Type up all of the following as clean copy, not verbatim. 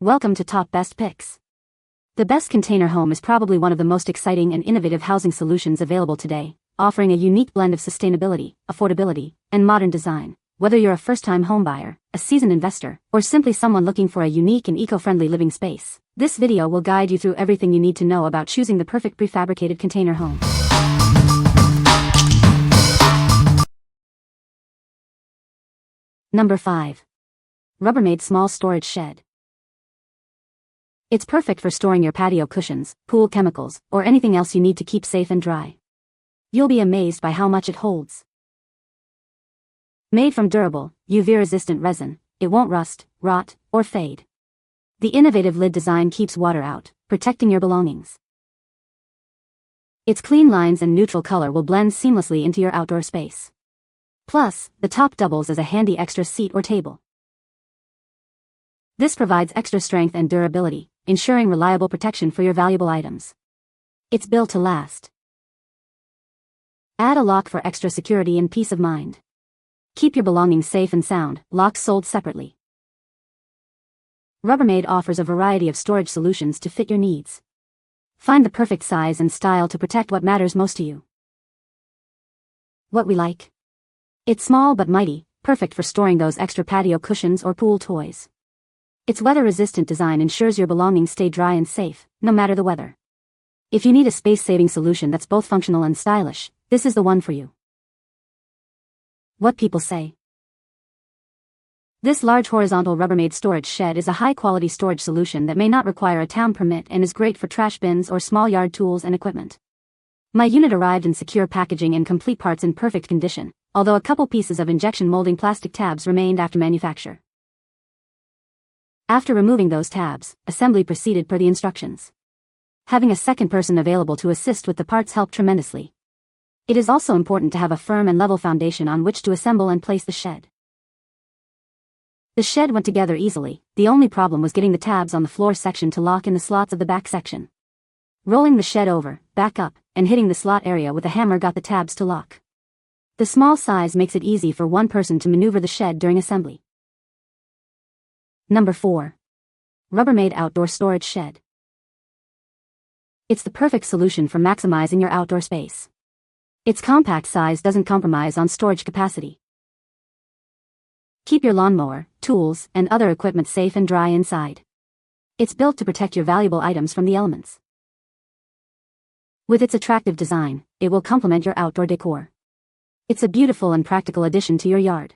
Welcome to Top Best Picks. The best container home is probably one of the most exciting and innovative housing solutions available today, offering a unique blend of sustainability, affordability, and modern design. Whether you're a first-time homebuyer, a seasoned investor, or simply someone looking for a unique and eco-friendly living space, this video will guide you through everything you need to know about choosing the perfect prefabricated container home. Number 5. Rubbermaid Small Storage Shed. It's perfect for storing your patio cushions, pool chemicals, or anything else you need to keep safe and dry. You'll be amazed by how much it holds. Made from durable, UV-resistant resin, it won't rust, rot, or fade. The innovative lid design keeps water out, protecting your belongings. Its clean lines and neutral color will blend seamlessly into your outdoor space. Plus, the top doubles as a handy extra seat or table. This provides extra strength and durability, ensuring reliable protection for your valuable items. It's built to last. Add a lock for extra security and peace of mind. Keep your belongings safe and sound, locks sold separately. Rubbermaid offers a variety of storage solutions to fit your needs. Find the perfect size and style to protect what matters most to you. What we like? It's small but mighty, perfect for storing those extra patio cushions or pool toys. Its weather-resistant design ensures your belongings stay dry and safe, no matter the weather. If you need a space-saving solution that's both functional and stylish, this is the one for you. What people say. This large horizontal Rubbermaid storage shed is a high-quality storage solution that may not require a town permit and is great for trash bins or small yard tools and equipment. My unit arrived in secure packaging and complete parts in perfect condition, although a couple pieces of injection molding plastic tabs remained after manufacture. After removing those tabs, assembly proceeded per the instructions. Having a second person available to assist with the parts helped tremendously. It is also important to have a firm and level foundation on which to assemble and place the shed. The shed went together easily, the only problem was getting the tabs on the floor section to lock in the slots of the back section. Rolling the shed over, back up, and hitting the slot area with a hammer got the tabs to lock. The small size makes it easy for one person to maneuver the shed during assembly. Number 4. Rubbermaid Outdoor Storage Shed. It's the perfect solution for maximizing your outdoor space. Its compact size doesn't compromise on storage capacity. Keep your lawnmower, tools, and other equipment safe and dry inside. It's built to protect your valuable items from the elements. With its attractive design, it will complement your outdoor decor. It's a beautiful and practical addition to your yard.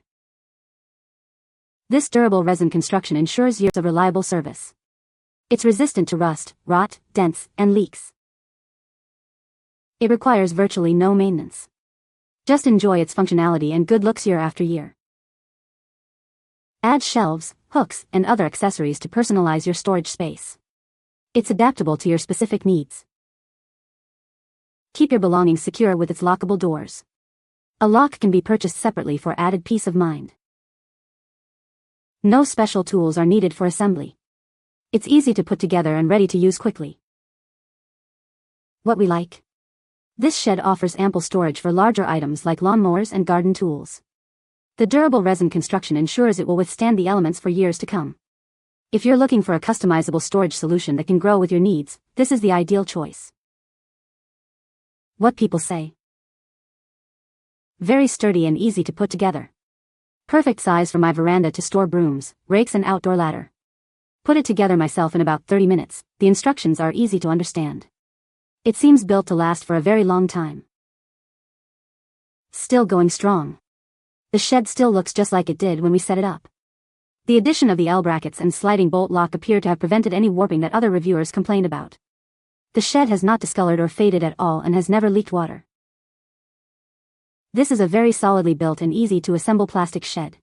This durable resin construction ensures years of reliable service. It's resistant to rust, rot, dents, and leaks. It requires virtually no maintenance. Just enjoy its functionality and good looks year after year. Add shelves, hooks, and other accessories to personalize your storage space. It's adaptable to your specific needs. Keep your belongings secure with its lockable doors. A lock can be purchased separately for added peace of mind. No special tools are needed for assembly. It's easy to put together and ready to use quickly. What we like? This shed offers ample storage for larger items like lawnmowers and garden tools. The durable resin construction ensures it will withstand the elements for years to come. If you're looking for a customizable storage solution that can grow with your needs, this is the ideal choice. What people say. Very sturdy and easy to put together. Perfect size for my veranda to store brooms, rakes and outdoor ladder. Put it together myself in about 30 minutes, the instructions are easy to understand. It seems built to last for a very long time. Still going strong. The shed still looks just like it did when we set it up. The addition of the L brackets and sliding bolt lock appear to have prevented any warping that other reviewers complained about. The shed has not discolored or faded at all and has never leaked water. This is a very solidly built and easy to assemble plastic shed.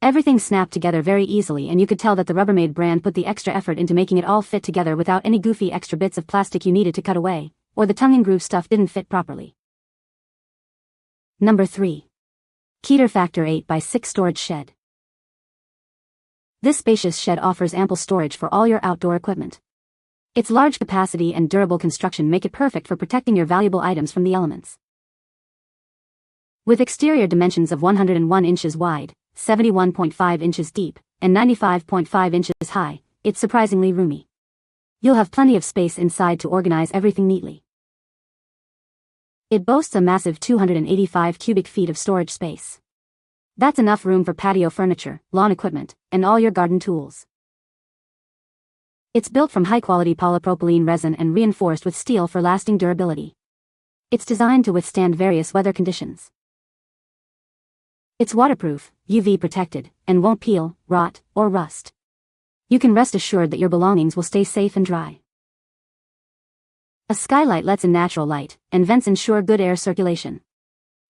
Everything snapped together very easily and you could tell that the Rubbermaid brand put the extra effort into making it all fit together without any goofy extra bits of plastic you needed to cut away, or the tongue and groove stuff didn't fit properly. Number 3. Keter Factor 8x6 Storage Shed. This spacious shed offers ample storage for all your outdoor equipment. Its large capacity and durable construction make it perfect for protecting your valuable items from the elements. With exterior dimensions of 101 inches wide, 71.5 inches deep, and 95.5 inches high, it's surprisingly roomy. You'll have plenty of space inside to organize everything neatly. It boasts a massive 285 cubic feet of storage space. That's enough room for patio furniture, lawn equipment, and all your garden tools. It's built from high-quality polypropylene resin and reinforced with steel for lasting durability. It's designed to withstand various weather conditions. It's waterproof, UV protected, and won't peel, rot, or rust. You can rest assured that your belongings will stay safe and dry. A skylight lets in natural light, and vents ensure good air circulation.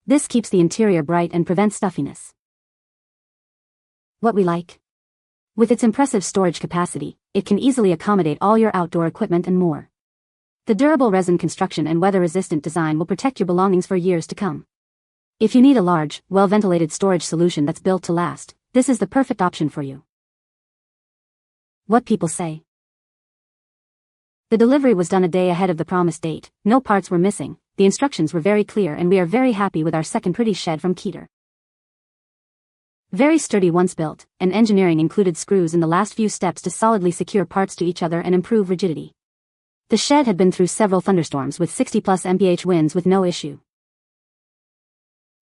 This keeps the interior bright and prevents stuffiness. What we like? With its impressive storage capacity, it can easily accommodate all your outdoor equipment and more. The durable resin construction and weather-resistant design will protect your belongings for years to come. If you need a large, well-ventilated storage solution that's built to last, this is the perfect option for you. What people say. The delivery was done a day ahead of the promised date, no parts were missing, the instructions were very clear, and we are very happy with our second pretty shed from Keter. Very sturdy once built, and engineering included screws in the last few steps to solidly secure parts to each other and improve rigidity. The shed had been through several thunderstorms with 60+ mph winds with no issue.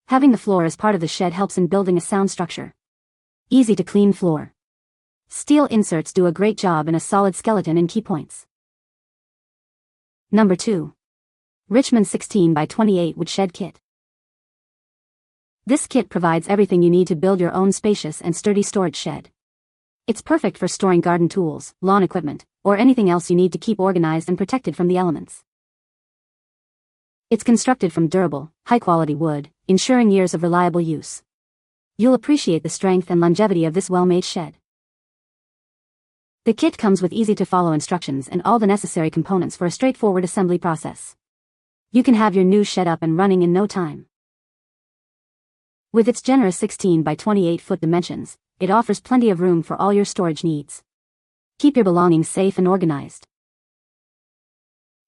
Having the floor as part of the shed helps in building a sound structure. Easy to clean floor. Steel inserts do a great job in a solid skeleton in key points. Number 2. Richmond 16 by 28 wood shed kit. This kit provides everything you need to build your own spacious and sturdy storage shed. It's perfect for storing garden tools, lawn equipment, or anything else you need to keep organized and protected from the elements. It's constructed from durable, high-quality wood, ensuring years of reliable use. You'll appreciate the strength and longevity of this well-made shed. The kit comes with easy-to-follow instructions and all the necessary components for a straightforward assembly process. You can have your new shed up and running in no time. With its generous 16 by 28 foot dimensions, it offers plenty of room for all your storage needs. Keep your belongings safe and organized.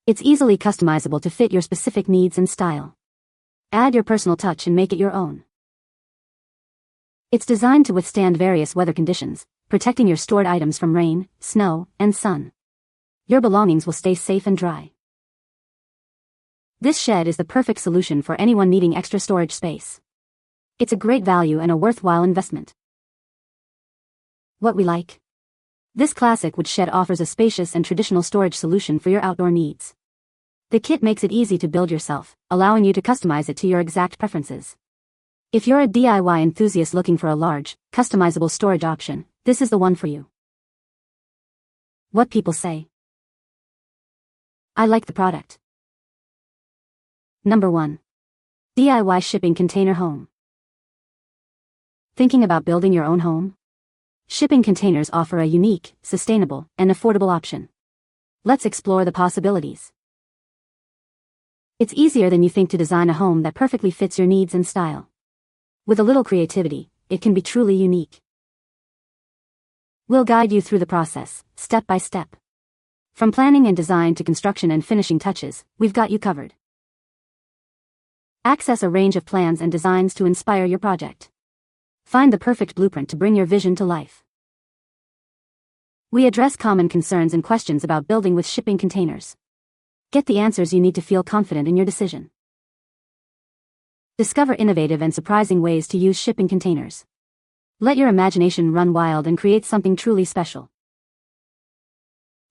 It's easily customizable to fit your specific needs and style. Add your personal touch and make it your own. It's designed to withstand various weather conditions, protecting your stored items from rain, snow, and sun. Your belongings will stay safe and dry. This shed is the perfect solution for anyone needing extra storage space. It's a great value and a worthwhile investment. What we like? This classic wood shed offers a spacious and traditional storage solution for your outdoor needs. The kit makes it easy to build yourself, allowing you to customize it to your exact preferences. If you're a DIY enthusiast looking for a large, customizable storage option, this is the one for you. What people say. I like the product. Number 1. DIY shipping container home. Thinking about building your own home? Shipping containers offer a unique, sustainable, and affordable option. Let's explore the possibilities. It's easier than you think to design a home that perfectly fits your needs and style. With a little creativity, it can be truly unique. We'll guide you through the process, step by step. From planning and design to construction and finishing touches, we've got you covered. Access a range of plans and designs to inspire your project. Find the perfect blueprint to bring your vision to life. We address common concerns and questions about building with shipping containers. Get the answers you need to feel confident in your decision. Discover innovative and surprising ways to use shipping containers. Let your imagination run wild and create something truly special.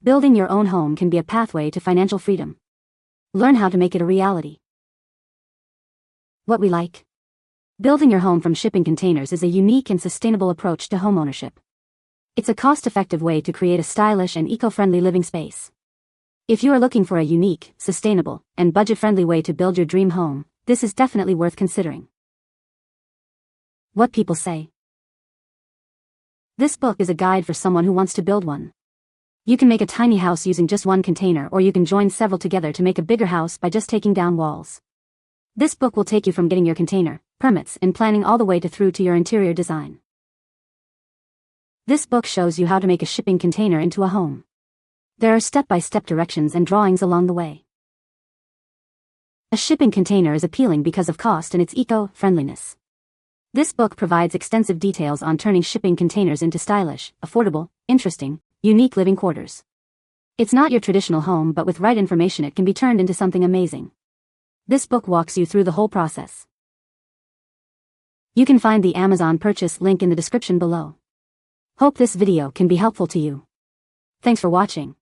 Building your own home can be a pathway to financial freedom. Learn how to make it a reality. What we like? Building your home from shipping containers is a unique and sustainable approach to homeownership. It's a cost-effective way to create a stylish and eco-friendly living space. If you are looking for a unique, sustainable, and budget-friendly way to build your dream home, this is definitely worth considering. What people say. This book is a guide for someone who wants to build one. You can make a tiny house using just one container, or you can join several together to make a bigger house by just taking down walls. This book will take you from getting your container, permits, and planning all the way through to your interior design. This book shows you how to make a shipping container into a home. There are step-by-step directions and drawings along the way. A shipping container is appealing because of cost and its eco-friendliness. This book provides extensive details on turning shipping containers into stylish, affordable, interesting, Unique living quarters. It's not your traditional home, but with right information it can be turned into something amazing. This book walks you through the whole process. You can find the Amazon purchase link in the description below. Hope this video can be helpful to you. Thanks for watching.